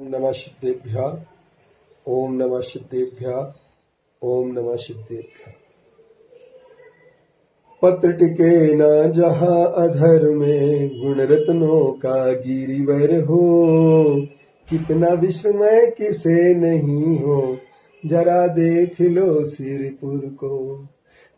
ओम नमः सिद्धेभ्यः। ओम नमः सिद्धेभ्यः। ओम नमः सिद्धेभ्यः। पत्र टिके न जहाँ अधर में गुण रत्नों का गिरिवर हो। कितना विस्मय किसे नहीं हो, जरा देख लो सिरपुर को।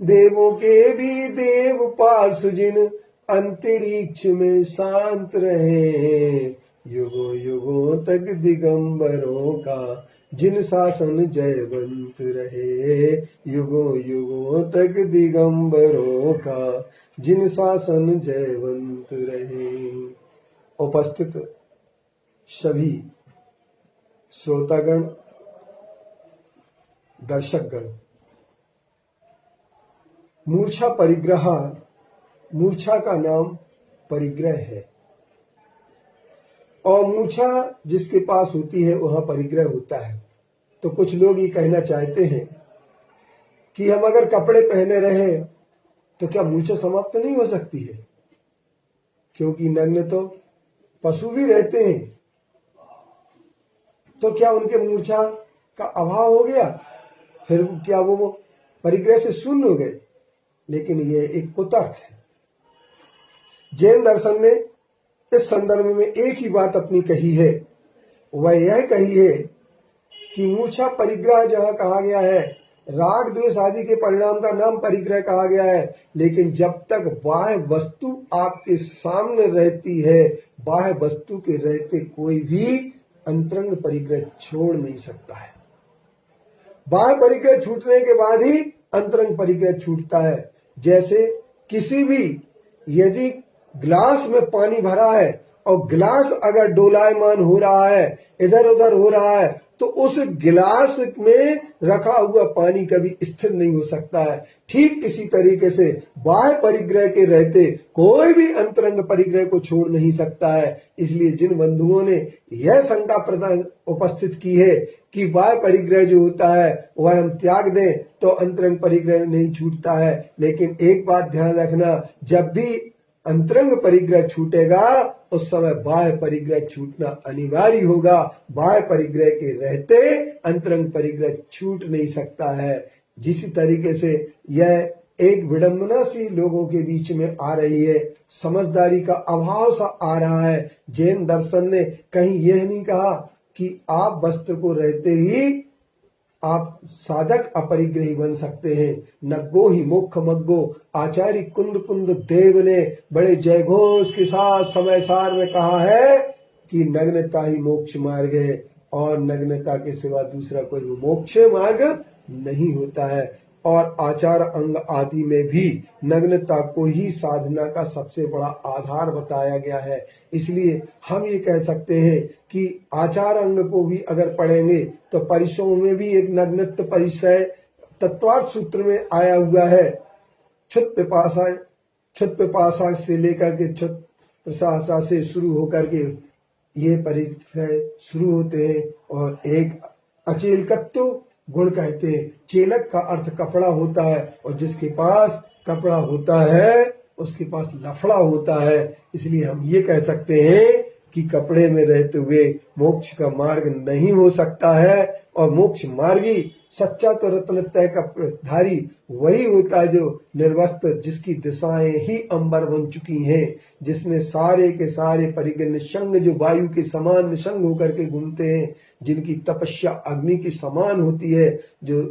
देवों के भी देव पास जिन अंतरिक्ष में शांत रहे। युगों युगों तक दिगंबरों का जिन शासन जयवंत रहे। युगों युगों तक दिगंबरों का जिन शासन जयवंत रहे। उपस्थित सभी श्रोतागण, दर्शकगण, मूर्छा परिग्रह, मूर्छा का नाम परिग्रह है और मूर्छा जिसके पास होती है वहां परिग्रह होता है। तो कुछ लोग ये कहना चाहते हैं कि हम अगर कपड़े पहने रहे तो क्या मूर्छा समाप्त नहीं हो सकती है, क्योंकि नग्न तो पशु भी रहते हैं, तो क्या उनके मूर्छा का अभाव हो गया, फिर क्या वो परिग्रह से शून्य हो गए। लेकिन ये एक कुतर्क है। जैन दर्शन ने इस संदर्भ में एक ही बात अपनी कही है, वह यह कही है कि मूर्छा परिग्रह जहां कहा गया है, राग द्वेष आदि के परिणाम का नाम परिग्रह कहा गया है। लेकिन जब तक बाह्य वस्तु आपके सामने रहती है, बाह्य वस्तु के रहते कोई भी अंतरंग परिग्रह छोड़ नहीं सकता है। बाह्य परिग्रह छूटने के बाद ही अंतरंग परिग्रह छूटता है। जैसे किसी भी, यदि गिलास में पानी भरा है और गिलास अगर डोलायमान हो रहा है, इधर उधर हो रहा है, तो उस गिलास में रखा हुआ पानी कभी स्थिर नहीं हो सकता है। ठीक इसी तरीके से बाह्य परिग्रह के रहते कोई भी अंतरंग परिग्रह को छोड़ नहीं सकता है। इसलिए जिन बंधुओं ने यह शंका प्रदान उपस्थित की है कि बाह्य परिग्रह जो होता है वह हम त्याग दें तो अंतरंग परिग्रह नहीं छूटता है, लेकिन एक बात ध्यान रखना, जब भी अंतरंग परिग्रह छूटेगा उस समय बाह्य परिग्रह छूटना अनिवार्य होगा। बाह्य परिग्रह के रहते अंतरंग परिग्रह छूट नहीं सकता है। जिस तरीके से यह एक विडंबना सी लोगों के बीच में आ रही है, समझदारी का अभाव सा आ रहा है। जैन दर्शन ने कहीं यह नहीं कहा कि आप वस्त्र को रहते ही आप साधक अपरिग्रही बन सकते हैं। नग्गो ही मोक्ष मग्गो, आचार्य कुंद कुंद देव ने बड़े जयघोष के साथ समय सार में कहा है कि नग्नता ही मोक्ष मार्ग है और नग्नता के सिवा दूसरा कोई मोक्ष मार्ग नहीं होता है। और आचार अंग आदि में भी नग्नता को ही साधना का सबसे बड़ा आधार बताया गया है। इसलिए हम ये कह सकते हैं कि आचार अंग को भी अगर पढ़ेंगे तो परिचयों में भी एक नग्नत्व परिचय तत्वार्थ सूत्र में आया हुआ है। क्षुत पिपासा से लेकर के क्षुत प्रशासा से शुरू होकर के ये परिचय शुरू होते हैं। और एक अचेलकत्व गुण कहते हैं। चेलक का अर्थ कपड़ा होता है और जिसके पास कपड़ा होता है उसके पास लफड़ा होता है। इसलिए हम ये कह सकते हैं कि कपड़े में रहते हुए मोक्ष का मार्ग नहीं हो सकता है। और मोक्ष मार्गी सच्चा तो रत्नत्रय का धारी वही होता है जो निर्वस्त्र, जिसकी दिशाएं ही अंबर बन चुकी हैं, जिसने सारे के सारे परिगण निसंग, जो वायु के समान निसंग होकर के घूमते हैं, जिनकी तपस्या अग्नि की समान होती है। जो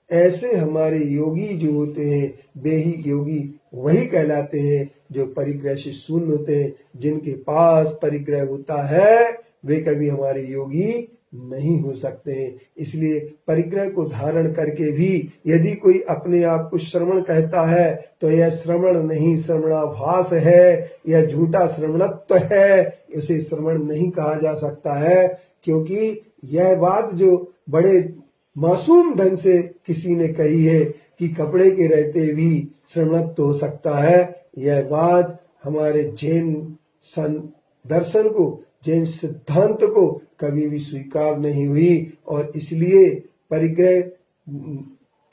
ऐसे हमारे योगी जो होते हैं, वे ही योगी वही कहलाते हैं जो परिग्रह से शून्य होते हैं। जिनके पास परिग्रह होता है वे कभी हमारे योगी नहीं हो सकते हैं। इसलिए परिग्रह को धारण करके भी यदि कोई अपने आप को श्रवण कहता है तो यह श्रवण नहीं, श्रवणाभास है, यह झूठा श्रवणत्व है। उसे श्रवण नहीं कहा जा सकता है, क्योंकि यह बात जो बड़े मासूम ढंग से किसी ने कही है कि कपड़े के रहते भी श्रवणत्व हो सकता है, यह बात हमारे जैन दर्शन को, जैन सिद्धांत को कभी भी स्वीकार नहीं हुई। और इसलिए परिग्रह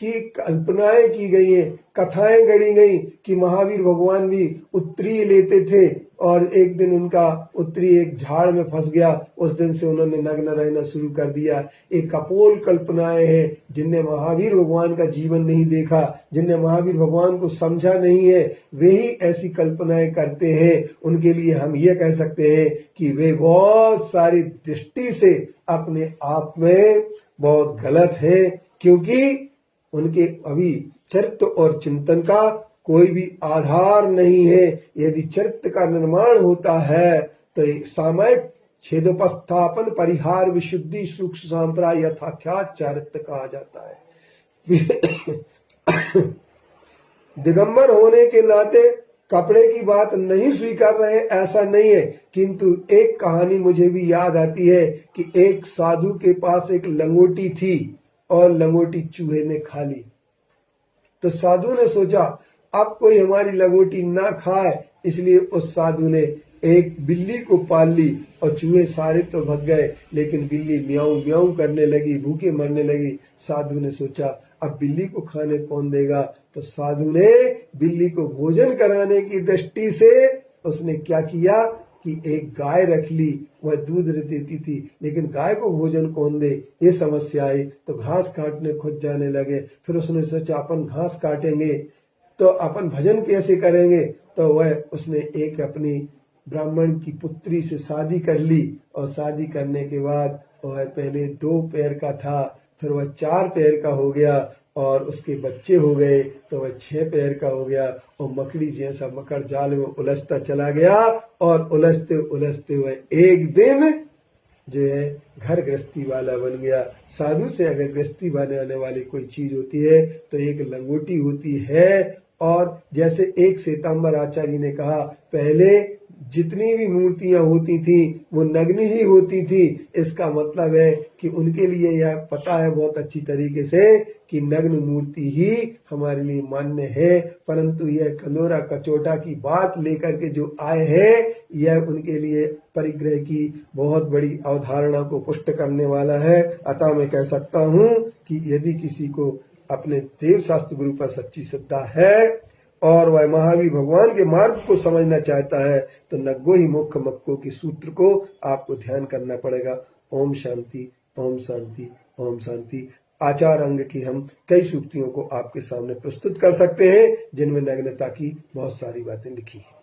की कल्पनाएं की गई हैं, कथाएं गढ़ी गई कि महावीर भगवान भी उत्तरी लेते थे और एक दिन उनका उत्तरी एक झाड़ में फंस गया। उस दिन से उन्होंने नग्न रहना शुरू कर दिया। एक कपोल कल्पनाएं हैं, जिनने महावीर भगवान का जीवन नहीं देखा, जिनने महावीर भगवान को समझा नहीं है, वे ही ऐसी कल्पनाएं करते हैं। उनके लिए हम ये कह सकते हैं कि वे बहुत सारी दृष्टि से अपने आप में बहुत गलत है, क्योंकि उनके अभी चरित्र और चिंतन का कोई भी आधार नहीं है। यदि चरित्र का निर्माण होता है तो एक सामयिक छेदोपस्थापन परिहार विशुद्धि सूक्ष्म संप्राय यथाख्यात चरित्र कहा जाता है। दिगंबर होने के नाते कपड़े की बात नहीं स्वीकार रहे ऐसा नहीं है, किंतु एक कहानी मुझे भी याद आती है कि एक साधु के पास एक लंगोटी थी और लंगोटी चूहे ने खा ली। तो साधु ने सोचा अब कोई हमारी लंगोटी ना खाए, इसलिए उस साधु ने एक बिल्ली को पाल ली और चूहे सारे तो भग गए, लेकिन बिल्ली म्याऊं म्याऊं करने लगी, भूखे मरने लगी। साधु ने सोचा अब बिल्ली को खाने कौन देगा, तो साधु ने बिल्ली को भोजन कराने की दृष्टि से उसने क्या किया कि एक गाय रख ली। वह दूध देती थी, लेकिन गाय को भोजन कौन दे, ये समस्या आई। तो घास काटने खुद जाने लगे। फिर उसने सोचा अपन घास काटेंगे तो अपन भजन कैसे करेंगे, तो वह उसने एक अपनी ब्राह्मण की पुत्री से शादी कर ली और शादी करने के बाद वह पहले 2 पैर का था, फिर वह 4 पैर का हो गया और उसके बच्चे हो गए तो वह 6 पैर का हो गया और मकड़ी जैसा मकर जाल में उलझता चला गया और उलझते उलझते वह एक दिन जो है घर गृहस्थी वाला बन गया। साधु से अगर गृहस्थी बनाने वाली कोई चीज होती है तो एक लंगोटी होती है। और जैसे एक श्वेतांबर आचार्य ने कहा, पहले जितनी भी मूर्तियां होती थी वो नग्न ही होती थी। इसका मतलब है कि उनके लिए यह पता है बहुत अच्छी तरीके से कि नग्न मूर्ति ही हमारे लिए मान्य है, परंतु यह कंदोरा कचोटा की बात लेकर के जो आए हैं यह उनके लिए परिग्रह की बहुत बड़ी अवधारणा को पुष्ट करने वाला है। अतः मैं कह सकता हूँ कि यदि किसी को अपने देव शास्त्र गुरु पर सच्ची श्रद्धा है और वह महावीर भगवान के मार्ग को समझना चाहता है तो नग्गो ही मुख्य मक्को के सूत्र को आपको ध्यान करना पड़ेगा। ओम शांति, ओम शांति, ओम शांति। आचार अंग की हम कई सूक्तियों को आपके सामने प्रस्तुत कर सकते हैं जिनमें नग्नता की बहुत सारी बातें लिखी हैं।